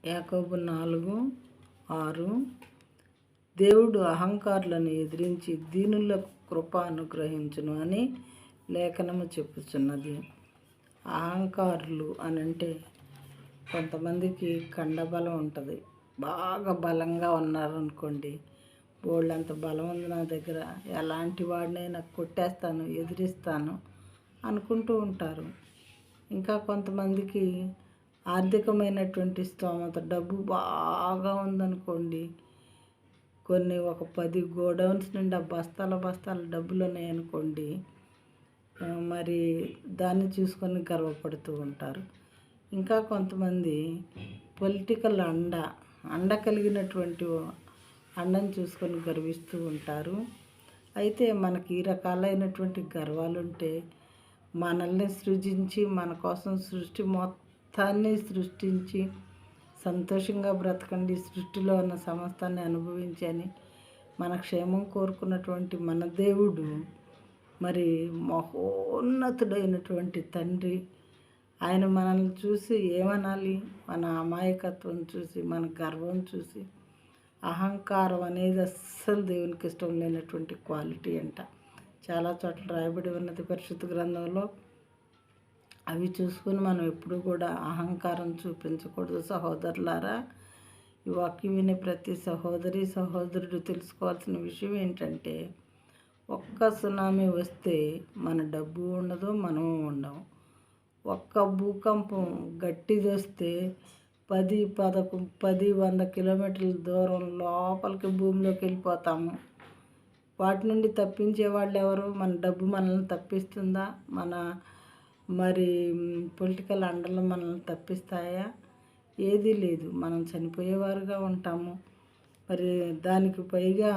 యాకోబు 4:6 దేవుడు అహంకారులను ఎదిరించి దీనులకు కృప అనుగ్రహించును అని లేఖనము చెప్పుచున్నది. అహంకారులు అనంటే కొంతమందికి కండబలం ఉంటుంది. బాగా బలంగా ఉన్నారనుకోండి, బోళ్ళంత బలం ఉంది నా దగ్గర, ఎలాంటి వాడినైనా కొట్టేస్తాను, ఎదిరిస్తాను అనుకుంటూ ఉంటారు. ఇంకా కొంతమందికి ఆర్థికమైనటువంటి స్తోమత, డబ్బు బాగా ఉందనుకోండి, ఒక 10 గోడౌన్స్ నిండా బస్తాల డబ్బులు ఉన్నాయనుకోండి, మరి దాన్ని చూసుకొని గర్వపడుతూ ఉంటారు. ఇంకా కొంతమంది పొలిటికల్ అండ కలిగినటువంటి అండను చూసుకొని గర్విస్తూ ఉంటారు. అయితే మనకి ఈ రకాలైనటువంటి గర్వాలుంటే మనల్ని సృజించి మన కోసం సృష్టి మొత్తాన్ని సృష్టించి సంతోషంగా బ్రతకండి, సృష్టిలో ఉన్న సమస్తాన్ని అనుభవించని మన క్షేమం కోరుకున్నటువంటి మన దేవుడు, మరి మహోన్నతుడైనటువంటి తండ్రి, ఆయన మనల్ని చూసి ఏమనాలి? మన అమాయకత్వం చూసి, మన గర్వం చూసి, అహంకారం అనేది అస్సలు దేవునికి ఇష్టం లేనటువంటి క్వాలిటీ అంట. చాలా చోట్ల రాయబడి ఉన్నది పరిశుద్ధ గ్రంథంలో. అవి చూసుకుని మనం ఎప్పుడు కూడా అహంకారం చూపించకూడదు. సహోదరులారా, ఈ వాక్యం వినే ప్రతి సహోదరుడు తెలుసుకోవాల్సిన విషయం ఏంటంటే, ఒక్క సునామీ వస్తే మన డబ్బు ఉండదు, మనము ఉండము. ఒక్క భూకంపం గట్టిది వస్తే 100 కిలోమీటర్ల దూరం లోపలికి భూమిలోకి వెళ్ళిపోతాము. వాటి నుండి తప్పించే వాళ్ళు ఎవరు? మన డబ్బు మనల్ని తప్పిస్తుందా? మరి పొలిటికల్ అండలు మనల్ని తప్పిస్తాయా? ఏదీ లేదు. మనం చనిపోయేవారుగా ఉంటాము. మరి దానికి పైగా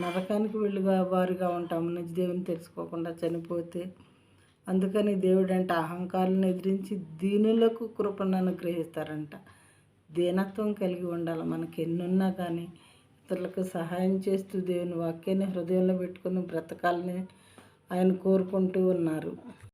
నరకానికి వెళ్ళేవారుగా ఉంటాము, నిజ దేవుని తెలుసుకోకుండా చనిపోతే. అందుకని దేవుడు అంటే అహంకారాలను ఎదిరించి దీనులకు కృపను అనుగ్రహిస్తారంట. దీనత్వం కలిగి ఉండాలి. మనకి ఎన్నున్నా కానీ ఇతరులకు సహాయం చేస్తూ దేవుని వాక్యాన్ని హృదయంలో పెట్టుకుని బ్రతకాలని ఆయన కోరుకుంటూ ఉన్నారు.